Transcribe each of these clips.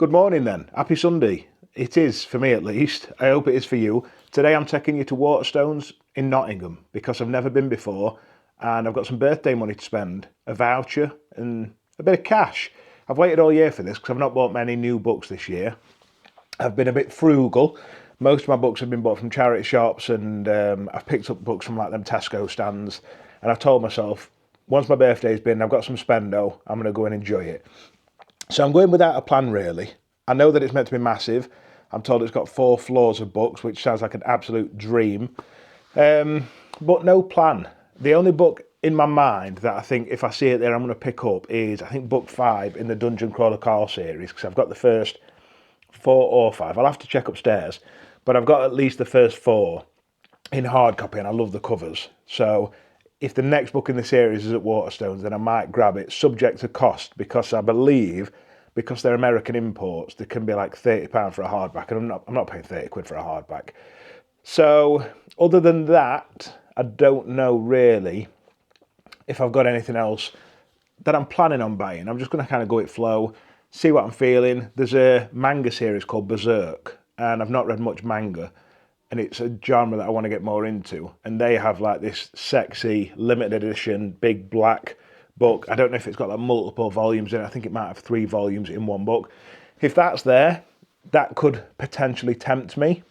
Good morning then. Happy Sunday. It is for me at least. I hope it is for you. Today I'm taking you to Waterstones in Nottingham because I've never been before and I've got some birthday money to spend, a voucher and a bit of cash. I've waited all year for this because I've not bought many new books this year. I've been a bit frugal. Most of my books have been bought from charity shops and I've picked up books from like them Tesco stands, and I've told myself once my birthday's been, I've got some spendo, I'm going to go and enjoy it. So I'm going without a plan really. I know that it's meant to be massive. I'm told it's got 4 floors of books, which sounds like an absolute dream. But no plan. The only book in my mind that I think if I see it there I'm going to pick up is, I think, book 5 in the Dungeon Crawler Carl series, because I've got the first 4 or 5. I'll have to check upstairs, but I've got at least the first 4 in hard copy and I love the covers. So if the next book in the series is at Waterstones, then I might grab it, subject to cost, because I believe, because they're American imports, they can be like £30 for a hardback, and I'm not paying 30 quid for a hardback. So other than that, I don't know really if I've got anything else that I'm planning on buying. I'm just going to kind of go with flow, see what I'm feeling. There's a manga series called Berserk, and I've not read much manga, and it's a genre that I want to get more into. And they have like this sexy limited edition big black book. I don't know if it's got like multiple volumes in it. I think it might have 3 volumes in one book. If that's there, that could potentially tempt me.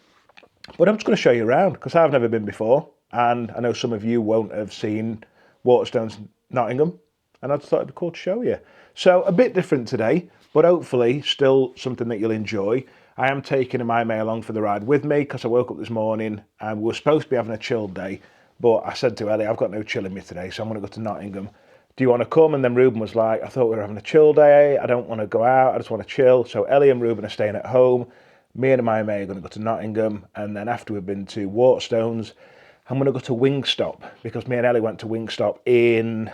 But I'm just going to show you around because I've never been before, and I know some of you won't have seen Waterstones Nottingham, and I just thought it'd be cool to show you. So a bit different today, but hopefully still something that you'll enjoy. I am taking my May along for the ride with me because I woke up this morning and we were supposed to be having a chill day, but I said to Ellie, I've got no chill in me today, so I'm going to go to Nottingham. Do you want to come? And then Ruben was like, I thought we were having a chill day. I don't want to go out. I just want to chill. So Ellie and Ruben are staying at home. Me and my May are going to go to Nottingham. And then after we've been to Waterstones, I'm going to go to Wingstop, because me and Ellie went to Wingstop in,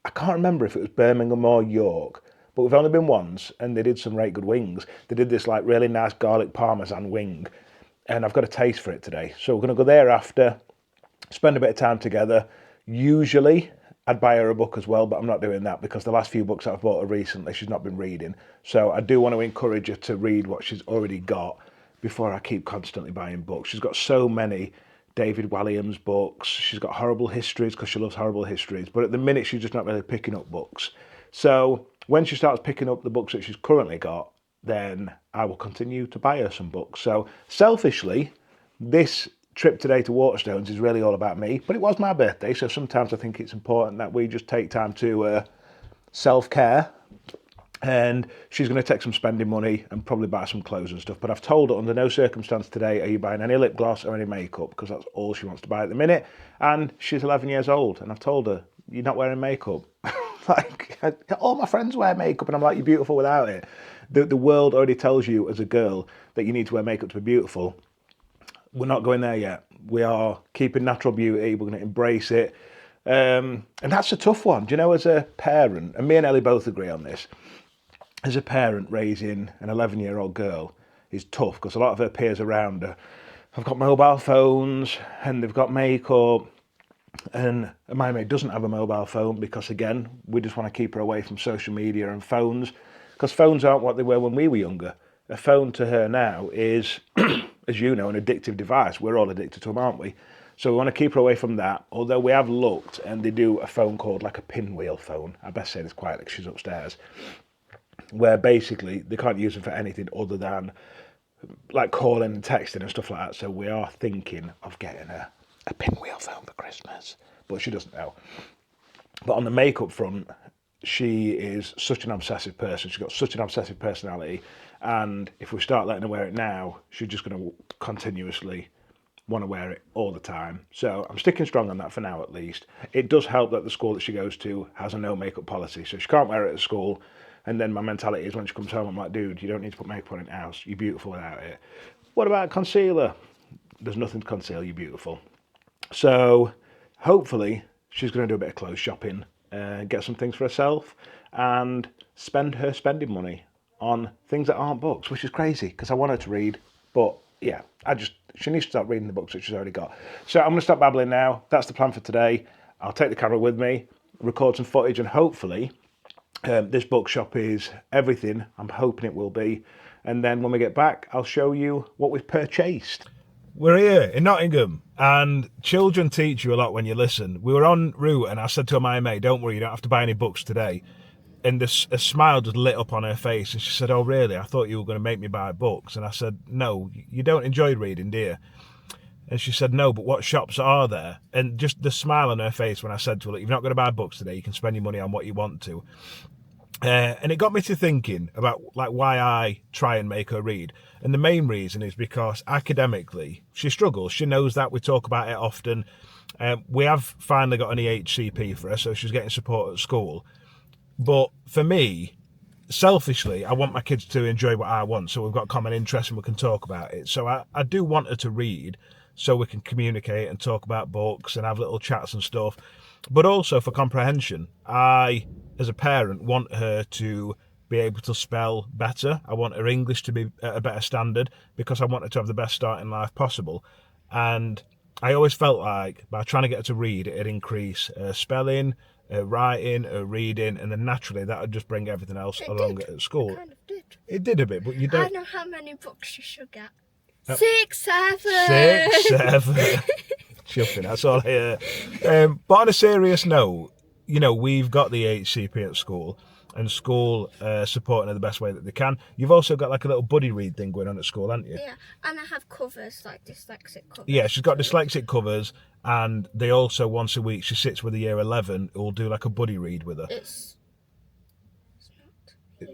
I can't remember if it was Birmingham or York, but we've only been once, and they did some right good wings. They did this like really nice garlic parmesan wing, and I've got a taste for it today. So we're going to go there after, spend a bit of time together. Usually I'd buy her a book as well, but I'm not doing that because the last few books that I've bought her recently, she's not been reading. So I do want to encourage her to read what she's already got before I keep constantly buying books. She's got so many David Walliams books. She's got horrible histories because she loves horrible histories. But at the minute, she's just not really picking up books. So when she starts picking up the books that she's currently got, then I will continue to buy her some books. So selfishly, this trip today to Waterstones is really all about me, but it was my birthday, so sometimes I think it's important that we just take time to self-care. And she's going to take some spending money and probably buy some clothes and stuff, but I've told her under no circumstance today are you buying any lip gloss or any makeup, because that's all she wants to buy at the minute. And she's 11 years old, and I've told her, you're not wearing makeup. Like, all my friends wear makeup, and I'm like, you're beautiful without it. The world already tells you as a girl that you need to wear makeup to be beautiful. We're not going there yet. We are keeping natural beauty. We're going to embrace it. And that's a tough one. Do you know, as a parent, and me and Ellie both agree on this, as a parent raising an 11-year-old girl is tough because a lot of her peers around her have got mobile phones and they've got makeup. And my mate doesn't have a mobile phone because, again, we just want to keep her away from social media and phones, because phones aren't what they were when we were younger. A phone to her now is, as you know, an addictive device. We're all addicted to them, aren't we? So we want to keep her away from that, although we have looked and they do a phone called like a pinwheel phone. I best say this quietly because she's upstairs, where basically they can't use them for anything other than like calling and texting and stuff like that. So we are thinking of getting her a pinwheel phone for Christmas, but she doesn't know. But on the makeup front, she is such an obsessive person. She's got such an obsessive personality, and if we start letting her wear it now, she's just going to continuously want to wear it all the time. So I'm sticking strong on that for now, at least. It does help that the school that she goes to has a no makeup policy, so she can't wear it at school. And then my mentality is when she comes home, I'm like, dude, you don't need to put makeup on in the house. You're beautiful without it. What about concealer? There's nothing to conceal. You're beautiful. So hopefully she's going to do a bit of clothes shopping, get some things for herself, and spend her spending money on things that aren't books, which is crazy because I want her to read. But yeah, she needs to start reading the books that she's already got. So I'm going to stop babbling now. That's the plan for today. I'll take the camera with me, record some footage, and hopefully This bookshop is everything I'm hoping it will be. And then when we get back, I'll show you what we've purchased. We're here in Nottingham, and children teach you a lot when you listen. We were en route, and I said to my mate, don't worry, you don't have to buy any books today. And a smile just lit up on her face, and she said, oh, really? I thought you were going to make me buy books. And I said, no, you don't enjoy reading, do you? And she said, no, but what shops are there? And just the smile on her face when I said to her, look, you're not going to buy books today, you can spend your money on what you want to. And it got me to thinking about like why I try and make her read. And the main reason is because academically, she struggles. She knows that. We talk about it often. We have finally got an EHCP for her, so she's getting support at school. But for me, selfishly, I want my kids to enjoy what I want, so we've got common interests and we can talk about it. So I do want her to read so we can communicate and talk about books and have little chats and stuff. But also for comprehension, I, as a parent, want her to be able to spell better. I want her English to be at a better standard because I want her to have the best start in life possible. And I always felt like by trying to get her to read, it'd increase her spelling, her writing, her reading, and then naturally that would just bring everything else along at school. It kind of did. It did a bit, but you don't... I know how many books you should get. 6, 7. Chuffing, that's all I hear. But on a serious note, you know, we've got the HCP at school, and school supporting her the best way that they can. You've also got like a little buddy read thing going on at school, haven't you? Yeah, and I have covers, like dyslexic covers. Yeah, she's got dyslexic covers, and they also, once a week, she sits with a year 11 who will do like a buddy read with her. It's not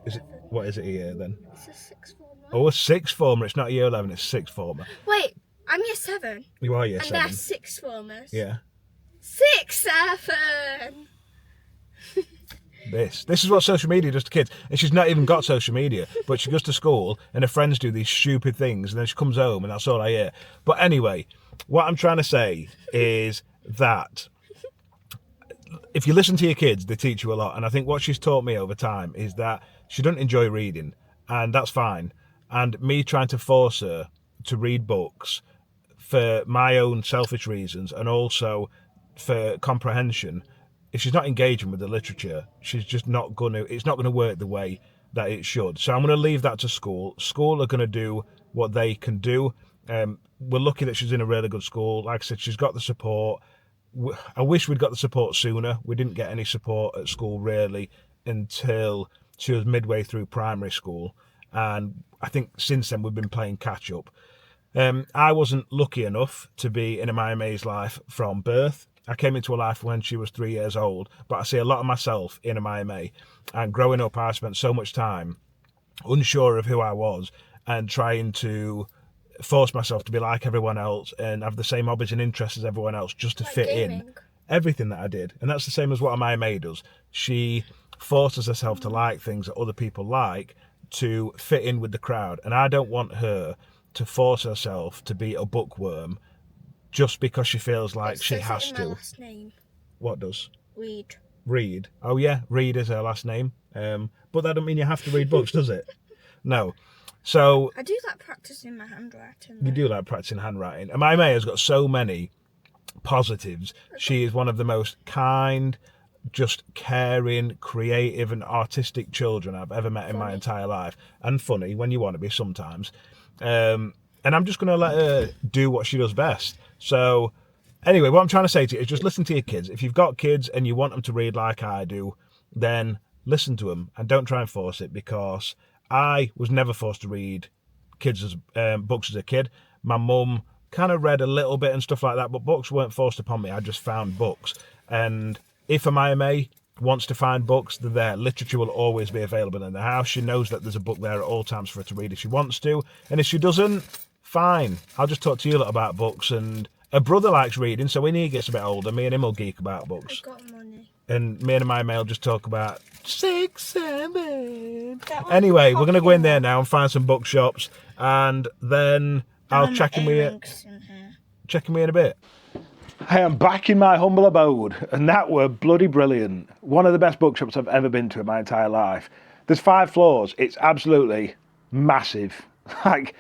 Is it? What is it a year then? It's a sixth former. Oh, a sixth former. It's not year 11, it's sixth former. Wait, I'm year 7. You are year 7. And they're sixth formers. Yeah. 6, 7. This is what social media does to kids. And she's not even got social media, but she goes to school and her friends do these stupid things and then she comes home and that's all I hear. But anyway, what I'm trying to say is that if you listen to your kids, they teach you a lot. And I think what she's taught me over time is that she doesn't enjoy reading, and that's fine. And me trying to force her to read books for my own selfish reasons and also for comprehension, if she's not engaging with the literature, she's just not going to, it's not going to work the way that it should. So I'm going to leave that to school. School are going to do what they can do. We're lucky that she's in a really good school. Like I said, she's got the support. I wish we'd got the support sooner. We didn't get any support at school really until she was midway through primary school. And I think since then we've been playing catch up. I wasn't lucky enough to be in Amaya May's life from birth. I came into her life when she was 3 years old, but I see a lot of myself in Amaya May. And growing up, I spent so much time unsure of who I was and trying to force myself to be like everyone else and have the same hobbies and interests as everyone else just to fit in everything that I did. And that's the same as what Amaya May does. She forces herself to like things that other people like to fit in with the crowd. And I don't want her to force herself to be a bookworm just because she feels like she has to. My last name. What does? Read. Read. Oh yeah, Read is her last name. But that don't mean you have to read books, does it? No. So I do like practicing my handwriting. You do like practicing handwriting. And my May has got so many positives. She is one of the most kind, just caring, creative and artistic children I've ever met in my entire life. And funny when you want to be sometimes. And I'm just going to let her do what she does best. So anyway, what I'm trying to say to you is just listen to your kids. If you've got kids and you want them to read like I do, then listen to them and don't try and force it, because I was never forced to read books as a kid. My mum kind of read a little bit and stuff like that, but books weren't forced upon me. I just found books. And if Amaya May wants to find books, they're there. Literature will always be available in the house. She knows that there's a book there at all times for her to read if she wants to. And if she doesn't, fine. I'll just talk to you a lot about books. And her brother likes reading, so when he gets a bit older, me and him will geek about books. I got money. And me and Amaya May will just talk about 6, 7. Anyway, we're going to go in there now and find some bookshops, and then I'll check in with you. Check in with you in a bit. I am back in my humble abode, and that were bloody brilliant. One of the best bookshops I've ever been to in my entire life. There's 5 floors. It's absolutely massive. Like,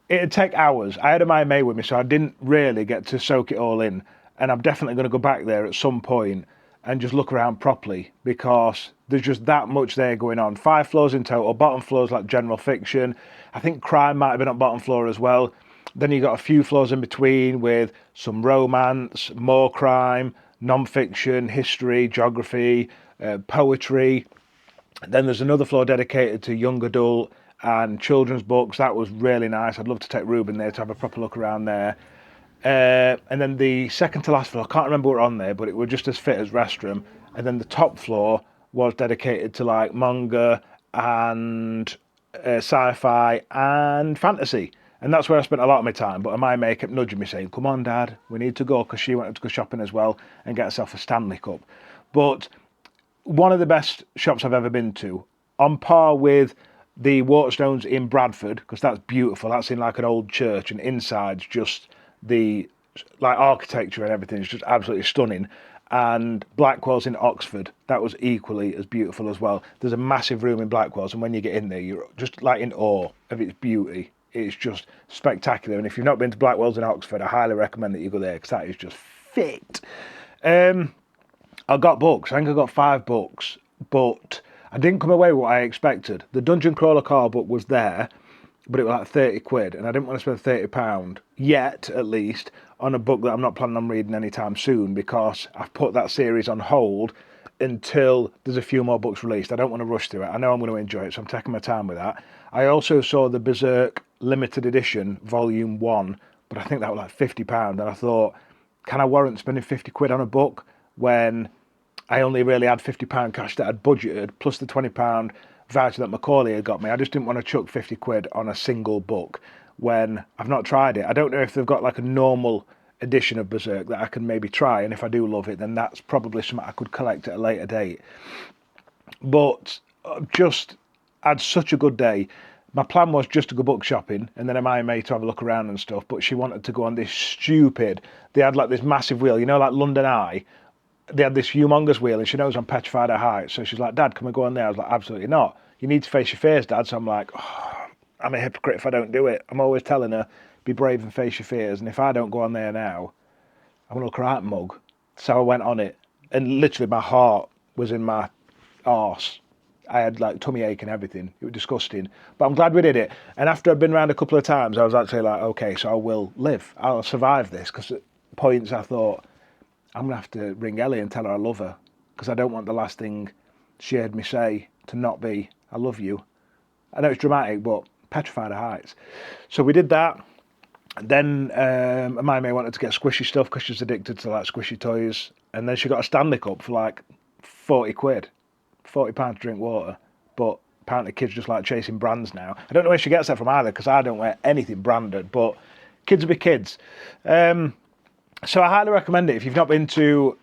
it'd take hours. I had Amaya May with me, so I didn't really get to soak it all in, and I'm definitely going to go back there at some point and just look around properly, because there's just that much there going on. 5 floors in total. Bottom floor's like general fiction. I think crime might have been on bottom floor as well. Then you got a few floors in between with some romance, more crime, non-fiction, history, geography, poetry. Then there's another floor dedicated to young adult and children's books. That was really nice. I'd love to take Ruben there to have a proper look around there. And then the second to last floor, I can't remember what on there, but it was just as fit as restroom. And then the top floor was dedicated to like manga and sci-fi and fantasy. And that's where I spent a lot of my time. But my mate kept nudging me saying, come on, Dad, we need to go, because she wanted to go shopping as well and get herself a Stanley Cup. But one of the best shops I've ever been to, on par with the Waterstones in Bradford, because that's beautiful. That's in like an old church, and inside's just the like architecture and everything is just absolutely stunning. And Blackwell's in Oxford, that was equally as beautiful as well. There's a massive room in Blackwell's, and when you get in there, you're just like in awe of its beauty. It's just spectacular. And if you've not been to Blackwell's in Oxford, I highly recommend that you go there, because that is just fit. I got books. I think I got 5 books, but I didn't come away with what I expected. The Dungeon Crawler car book was there, but it was like 30 quid, and I didn't want to spend £30 yet, at least, on a book that I'm not planning on reading anytime soon, because I've put that series on hold until there's a few more books released. I don't want to rush through it. I know I'm going to enjoy it, so I'm taking my time with that. I also saw the Berserk limited edition volume 1, but I think that was like £50, and I thought, can I warrant spending 50 quid on a book when I only really had £50 cash that I'd budgeted, plus the £20 voucher that Macaulay had got me? I just didn't want to chuck 50 quid on a single book when I've not tried it. I don't know if they've got like a normal edition of Berserk that I can maybe try, and if I do love it, then that's probably something I could collect at a later date. But just had such a good day. My plan was just to go book shopping, and then my mate to have a look around and stuff, but she wanted to go on this stupid, they had like this massive wheel, you know, like London Eye. They had this humongous wheel, and she knows I'm petrified of heights, so she's like, Dad, can we go on there? I was like, absolutely not. You need to face your fears, Dad. So I'm like, oh, I'm a hypocrite if I don't do it. I'm always telling her, be brave and face your fears, and if I don't go on there now, I'm going to look right mug. So I went on it, and literally my heart was in my arse. I had like tummy ache and everything. It was disgusting, but I'm glad we did it. And after I'd been around a couple of times, I was actually like, okay, so I will live. I'll survive this, because at points I thought, I'm going to have to ring Ellie and tell her I love her, because I don't want the last thing she heard me say to not be, I love you. I know it's dramatic, but petrified of heights. So we did that. Then my mate wanted to get squishy stuff, because she's addicted to like squishy toys. And then she got a Stanley Cup for like 40 quid, £40 to drink water. But apparently kids just like chasing brands now. I don't know where she gets that from either, because I don't wear anything branded, but kids will be kids. So I highly recommend it if you've not been to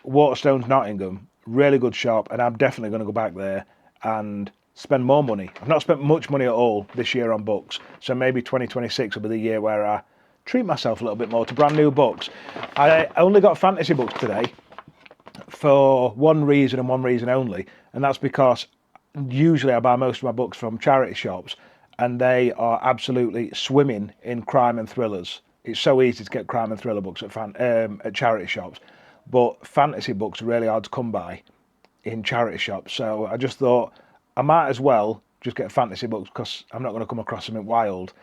Waterstones Nottingham. Really good shop, and I'm definitely going to go back there and spend more money. I've not spent much money at all this year on books, so maybe 2026 will be the year where I treat myself a little bit more to brand new books. I only got fantasy books today for one reason and one reason only, and that's because usually I buy most of my books from charity shops, and they are absolutely swimming in crime and thrillers. It's so easy to get crime and thriller books at charity shops, but fantasy books are really hard to come by in charity shops. So I just thought I might as well just get fantasy books, because I'm not going to come across them in Wild,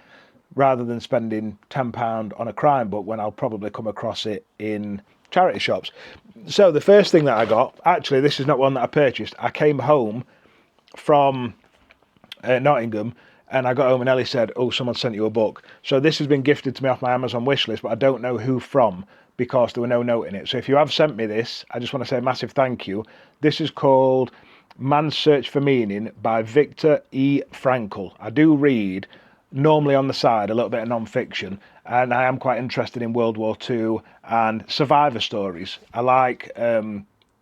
rather than spending £10 on a crime book when I'll probably come across it in charity shops. So the first thing that I got, actually this is not one that I purchased. I came home from Nottingham, and I got home and Ellie said, oh, someone sent you a book. So this has been gifted to me off my Amazon wishlist, but I don't know who from, because there were no note in it. So if you have sent me this, I just want to say a massive thank you. This is called Man's Search for Meaning by Viktor E. Frankl. I do read, normally on the side, a little bit of non-fiction, and I am quite interested in World War II and survivor stories. I like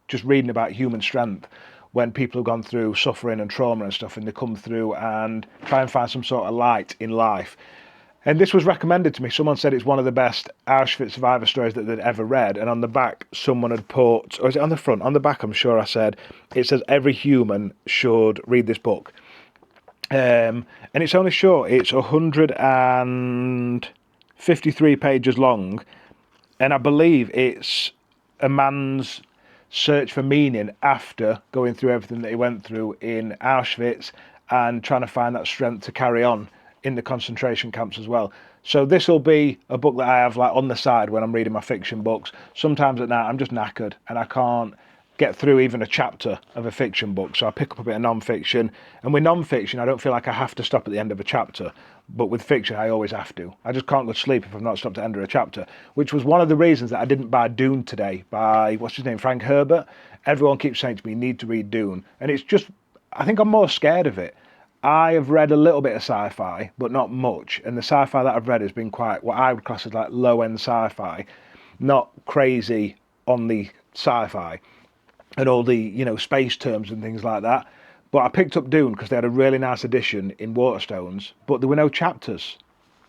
just reading about human strength when people have gone through suffering and trauma and stuff, and they come through and try and find some sort of light in life. And this was recommended to me. Someone said it's one of the best Auschwitz survivor stories that they'd ever read. And on the back, someone had put, or is it on the front? On the back, I'm sure I said, it says every human should read this book. And it's only short. It's 153 pages long. And I believe it's a man's search for meaning after going through everything that he went through in Auschwitz and trying to find that strength to carry on in the concentration camps as well. So this will be a book that I have like on the side when I'm reading my fiction books. Sometimes at night I'm just knackered and I can't get through even a chapter of a fiction book, so I pick up a bit of non-fiction. And with non-fiction I don't feel like I have to stop at the end of a chapter, but with fiction I always have to. I just can't go to sleep if I've not stopped at the end of a chapter, which was one of the reasons that I didn't buy Dune today by, what's his name, Frank Herbert. Everyone keeps saying to me, you need to read Dune, and it's just, I think I'm more scared of it. I have read a little bit of sci-fi, but not much, and the sci-fi that I've read has been quite what I would class as like low-end sci-fi, not crazy on the sci-fi and all the, you know, space terms and things like that. But I picked up Dune because they had a really nice edition in Waterstones, but there were no chapters.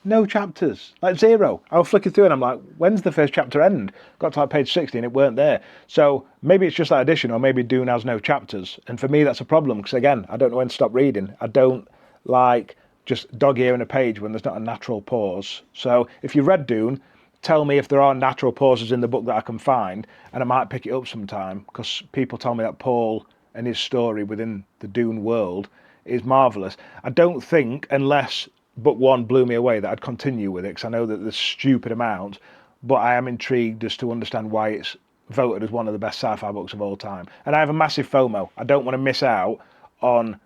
No chapters, like zero. I was flicking through and I'm like, when's the first chapter end? Got to like page 60 and it weren't there. So maybe it's just that edition, or maybe Dune has no chapters. And for me, that's a problem because, again, I don't know when to stop reading. I don't like just dog-earing a page when there's not a natural pause. So if you read Dune, tell me if there are natural pauses in the book that I can find, and I might pick it up sometime, because people tell me that Paul and his story within the Dune world is marvellous. I don't think, unless book one blew me away, that I'd continue with it, because I know that there's stupid amount, but I am intrigued as to understand why it's voted as one of the best sci-fi books of all time. And I have a massive FOMO. I don't want to miss out on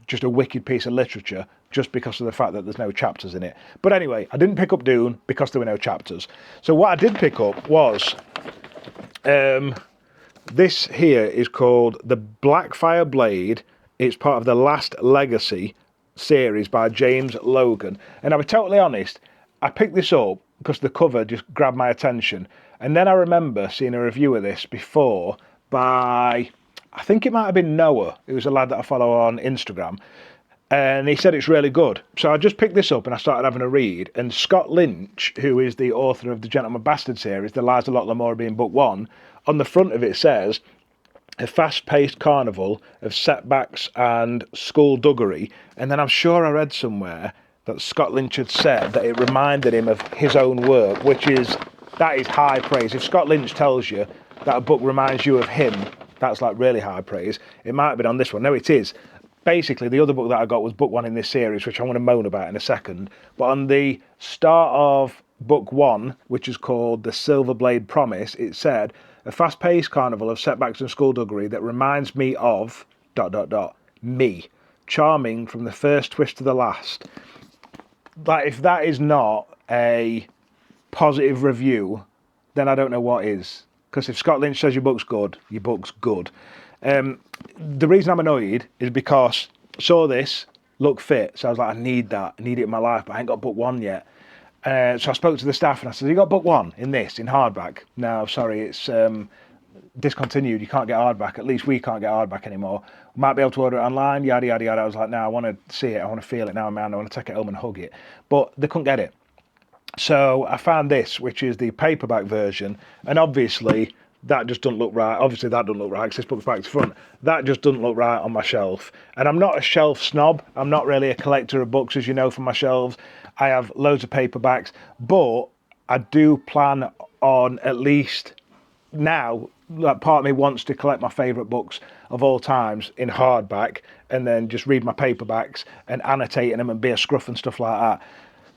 just a wicked piece of literature just because of the fact that there's no chapters in it. But anyway, I didn't pick up Dune because there were no chapters. So what I did pick up was this here is called The Blackfire Blade. It's part of the Last Legacy series by James Logan. And I'll be totally honest, I picked this up because the cover just grabbed my attention. And then I remember seeing a review of this before by, I think it might have been Noah. It was a lad that I follow on Instagram. And he said it's really good. So I just picked this up and I started having a read. And Scott Lynch, who is the author of the Gentleman Bastard series, The Lies of Lot Lamora being book one, on the front of it says, a fast-paced carnival of setbacks and skullduggery. And then I'm sure I read somewhere that Scott Lynch had said that it reminded him of his own work, that is high praise. If Scott Lynch tells you that a book reminds you of him, that's like really high praise. It might have been on this one. No, it is. Basically, the other book that I got was book one in this series, which I want to moan about in a second. But on the start of book one, which is called The Silver Blade Promise, it said, a fast-paced carnival of setbacks and skullduggery that reminds me of... ... me. Charming from the first twist to the last. Like, if that is not a positive review, then I don't know what is. Because if Scott Lynch says your book's good, your book's good. The reason I'm annoyed is because I saw this, look fit, so I was like, I need that, I need it in my life, but I ain't got book one yet. So I spoke to the staff and I said, you got book one in this, in hardback? No, sorry, it's discontinued, you can't get hardback, at least we can't get hardback anymore. We might be able to order it online, yada, yada, yada. I was like, no, I want to see it, I want to feel it now, man, I want to take it home and hug it. But they couldn't get it. So I found this, which is the paperback version, and obviously that just doesn't look right. Obviously that doesn't look right because this book's back to front. That just doesn't look right on my shelf. And I'm not a shelf snob. I'm not really a collector of books, as you know, from my shelves. I have loads of paperbacks, but I do plan on, at least now, like, part of me wants to collect my favourite books of all times in hardback and then just read my paperbacks and annotating them and be a scruff and stuff like that.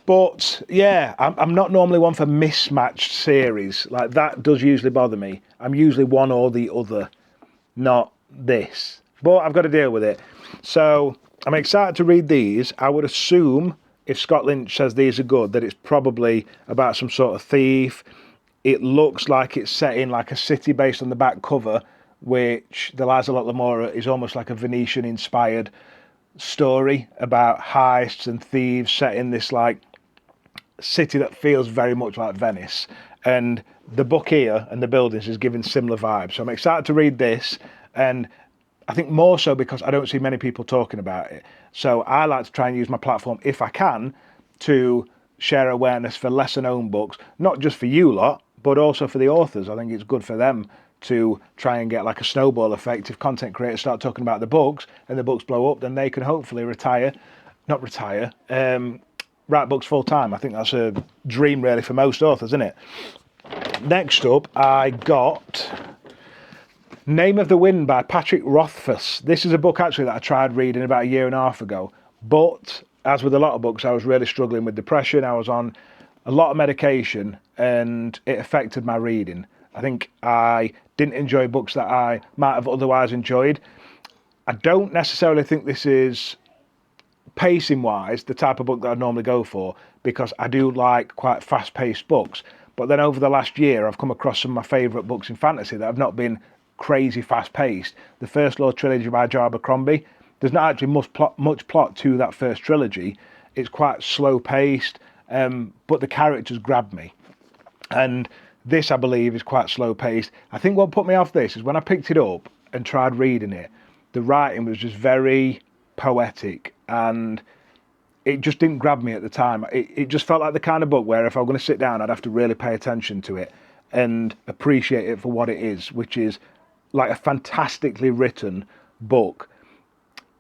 But yeah, I'm not normally one for mismatched series. Like, that does usually bother me. I'm usually one or the other, not this. But I've got to deal with it. So I'm excited to read these. I would assume, if Scott Lynch says these are good, that it's probably about some sort of thief. It looks like it's set in like a city based on the back cover, which The Lies of Lot Lamora is almost like a Venetian-inspired story about heists and thieves set in this like city that feels very much like Venice. And the book here and the buildings is giving similar vibes. So I'm excited to read this, and I think more so because I don't see many people talking about it. So I like to try and use my platform, if I can, to share awareness for lesser known books, not just for you lot, but also for the authors. I think it's good for them to try and get like a snowball effect. If content creators start talking about the books and the books blow up, then they can hopefully write books full time. I think that's a dream really for most authors, isn't it? Next up, I got Name of the Wind by Patrick Rothfuss. This is a book actually that I tried reading about a year and a half ago, but as with a lot of books, I was really struggling with depression. I was on a lot of medication and it affected my reading. I think I didn't enjoy books that I might have otherwise enjoyed. I don't necessarily think this is, pacing wise, the type of book that I'd normally go for, because I do like quite fast paced books. But then over the last year, I've come across some of my favourite books in fantasy that have not been crazy fast paced. The First Law trilogy by Joe Abercrombie, there's not actually much plot to that first trilogy. It's quite slow paced, but the characters grabbed me. And this, I believe, is quite slow paced. I think what put me off this is when I picked it up and tried reading it, the writing was just very poetic and it just didn't grab me at the time. It just felt like the kind of book where if I were going to sit down, I'd have to really pay attention to it and appreciate it for what it is, which is like a fantastically written book.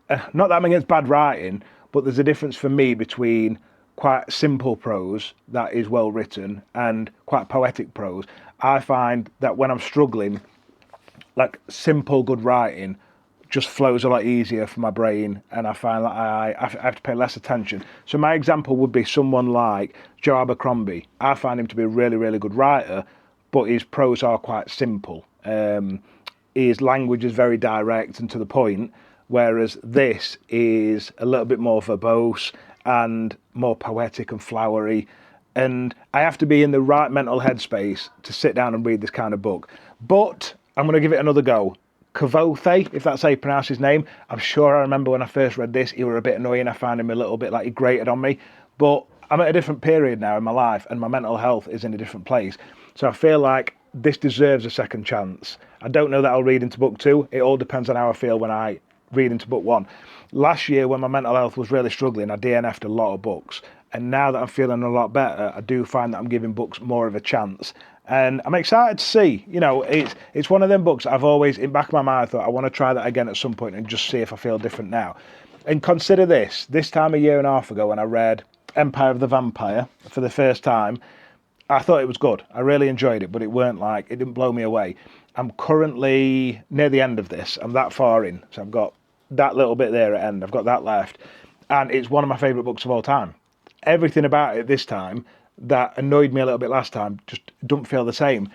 Not that I'm against bad writing, but there's a difference for me between quite simple prose that is well written and quite poetic prose. I find that when I'm struggling, like simple good writing just flows a lot easier for my brain, and I find that I have to pay less attention. So my example would be someone like Joe Abercrombie. I find him to be a really, really good writer, but his prose are quite simple. His language is very direct and to the point, whereas this is a little bit more verbose and more poetic and flowery. And I have to be in the right mental headspace to sit down and read this kind of book. But I'm going to give it another go. Kvothe, if that's how you pronounce his name. I'm sure I remember when I first read this, he were a bit annoying. I found him a little bit like he grated on me. But I'm at a different period now in my life and my mental health is in a different place. So I feel like this deserves a second chance. I don't know that I'll read into book 2. It all depends on how I feel when I read into book 1. Last year when my mental health was really struggling, I DNF'd a lot of books. And now that I'm feeling a lot better, I do find that I'm giving books more of a chance. And I'm excited to see, it's one of them books I've always, in the back of my mind, thought I want to try that again at some point and just see if I feel different now. And consider this time a year and a half ago when I read Empire of the Vampire for the first time, I thought it was good. I really enjoyed it, but it didn't blow me away. I'm currently near the end of this. I'm that far in. So I've got that little bit there at the end. I've got that left. And it's one of my favourite books of all time. Everything about it this time that annoyed me a little bit last time just don't feel the same.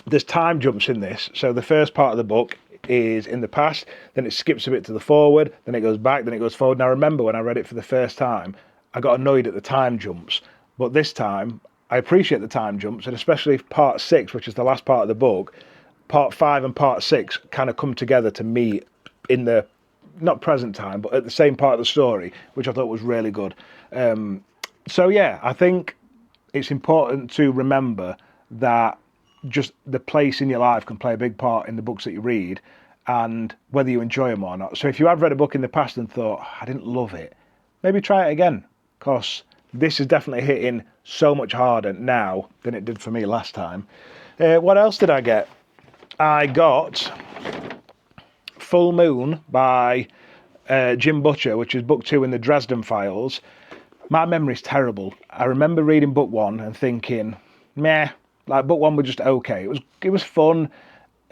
There's time jumps in this. So the first part of the book is in the past, then it skips a bit to the forward, then it goes back, then it goes forward. And I remember when I read it for the first time, I got annoyed at the time jumps. But this time, I appreciate the time jumps, and especially part 6, which is the last part of the book, part 5 and part 6 kind of come together to meet in the, not present time, but at the same part of the story, which I thought was really good. So yeah, I think it's important to remember that just the place in your life can play a big part in the books that you read and whether you enjoy them or not. So if you have read a book in the past and thought, I didn't love it, maybe try it again, because this is definitely hitting so much harder now than it did for me last time. What else did I get? I got Full Moon by Jim Butcher, which is book 2 in the Dresden Files. My memory's terrible. I remember reading book 1 and thinking, meh, like book 1 was just okay. It was fun,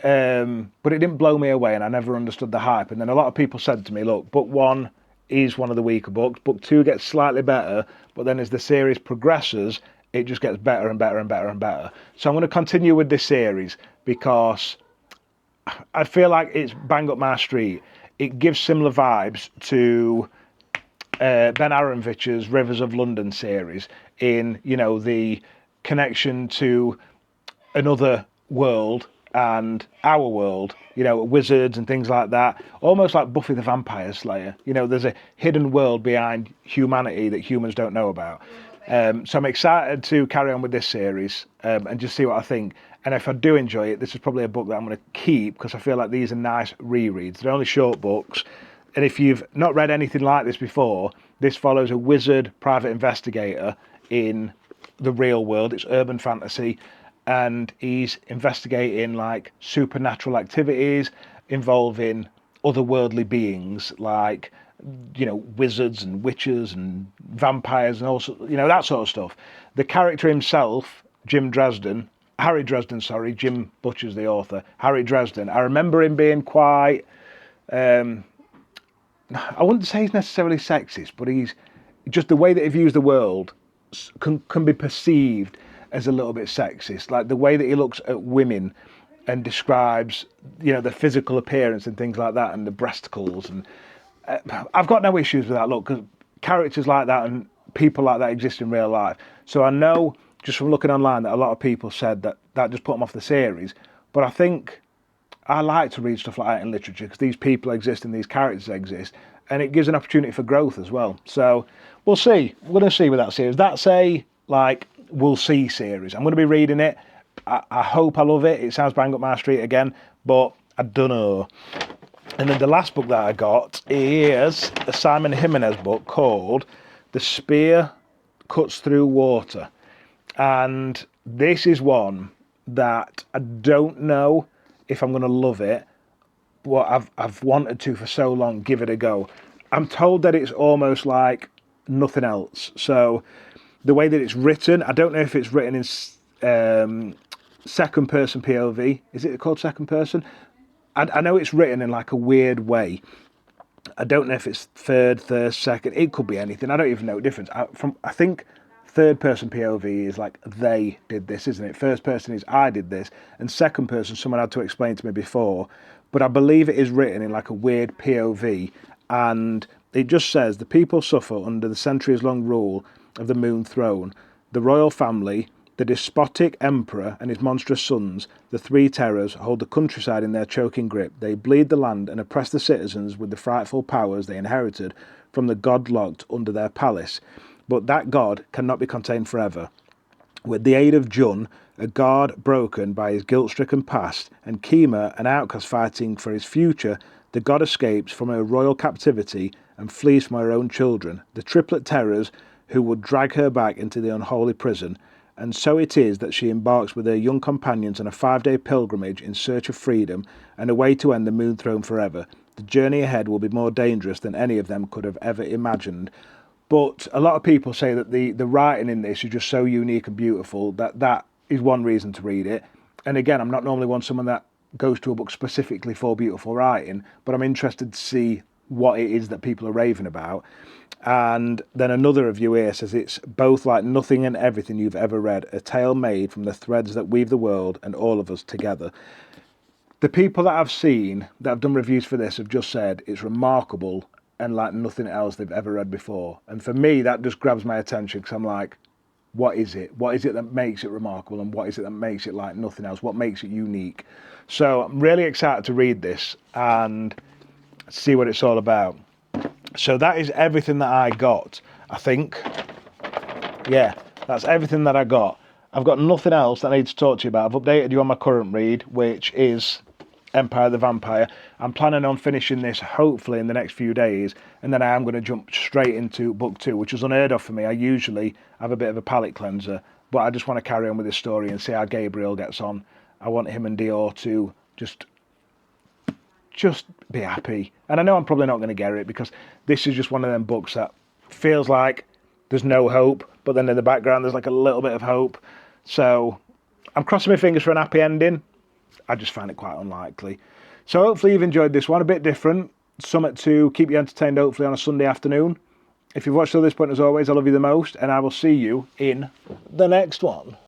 but it didn't blow me away and I never understood the hype. And then a lot of people said to me, look, book 1 is one of the weaker books. Book 2 gets slightly better, but then as the series progresses, it just gets better and better and better and better. So I'm going to continue with this series because I feel like it's bang up my street. It gives similar vibes to Ben Aronovich's Rivers of London series in, the connection to another world and our world, wizards and things like that, almost like Buffy the Vampire Slayer. There's a hidden world behind humanity that humans don't know about. So I'm excited to carry on with this series and just see what I think. And if I do enjoy it, this is probably a book that I'm going to keep because I feel like these are nice rereads. They're only short books. And if you've not read anything like this before, this follows a wizard private investigator in the real world. It's urban fantasy. And he's investigating like supernatural activities involving otherworldly beings like, wizards and witches and vampires and also, that sort of stuff. The character himself, Jim Dresden, Harry Dresden, sorry, Jim Butcher's the author. Harry Dresden. I remember him being quite, I wouldn't say he's necessarily sexist, but he's just the way that he views the world can be perceived as a little bit sexist. Like the way that he looks at women and describes, the physical appearance and things like that, and the breasticles. And I've got no issues with that. Look, because characters like that and people like that exist in real life. So I know just from looking online that a lot of people said that just put them off the series. But I think I like to read stuff like that in literature because these people exist and these characters exist, and it gives an opportunity for growth as well. So we'll see. We're going to see with that series. That's a we'll see series. I'm going to be reading it. I hope I love it. It sounds bang up my street again, but I don't know. And then the last book that I got is a Simon Jimenez book called The Spear Cuts Through Water. And this is one that I don't know if I'm going to love it, but I've wanted to for so long give it a go. I'm told that it's almost like nothing else. So the way that it's written, I don't know if it's written in second person POV. Is it called second person? I know it's written in like a weird way. I don't know if it's third, second. It could be anything. I don't even know the difference. I think third person POV is like they did this, isn't it? First person is I did this, and second person someone had to explain to me before. But I believe it is written in like a weird POV, and it just says the people suffer under the centuries-long rule of the Moon Throne, the royal family. The despotic emperor and his monstrous sons, the three terrors, hold the countryside in their choking grip. They bleed the land and oppress the citizens with the frightful powers they inherited from the god locked under their palace. But that god cannot be contained forever. With the aid of Jun, a god broken by his guilt-stricken past, and Kima, an outcast fighting for his future, the god escapes from her royal captivity and flees from her own children, the triplet terrors who would drag her back into the unholy prison. And so it is that she embarks with her young companions on a 5-day pilgrimage in search of freedom and a way to end the Moon Throne forever. The journey ahead will be more dangerous than any of them could have ever imagined. But a lot of people say that the writing in this is just so unique and beautiful that is one reason to read it. And again, I'm not normally someone that goes to a book specifically for beautiful writing, but I'm interested to see what it is that people are raving about. And then another review here says it's both like nothing and everything you've ever read, a tale made from the threads that weave the world and all of us together. The people that I've seen that have done reviews for this have just said it's remarkable and like nothing else they've ever read before. And for me, that just grabs my attention because I'm like, what is it? What is it that makes it remarkable, and what is it that makes it like nothing else? What makes it unique? So I'm really excited to read this and see what it's all about. So that is everything that I got, I think. Yeah, that's everything that I got. I've got nothing else that I need to talk to you about. I've updated you on my current read, which is Empire the Vampire. I'm planning on finishing this hopefully in the next few days, and then I am going to jump straight into book 2, which was unheard of for me. I usually have a bit of a palate cleanser, but I just want to carry on with this story and see how Gabriel gets on. I want him and Dior to just be happy. And I know I'm probably not going to get it because this is just one of them books that feels like there's no hope, but then in the background there's like a little bit of hope. So I'm crossing my fingers for an happy ending. I just find it quite unlikely. So hopefully you've enjoyed this one, a bit different. Something to keep you entertained hopefully on a Sunday afternoon. If you've watched till this point, as always, I love you the most, and I will see you in the next one.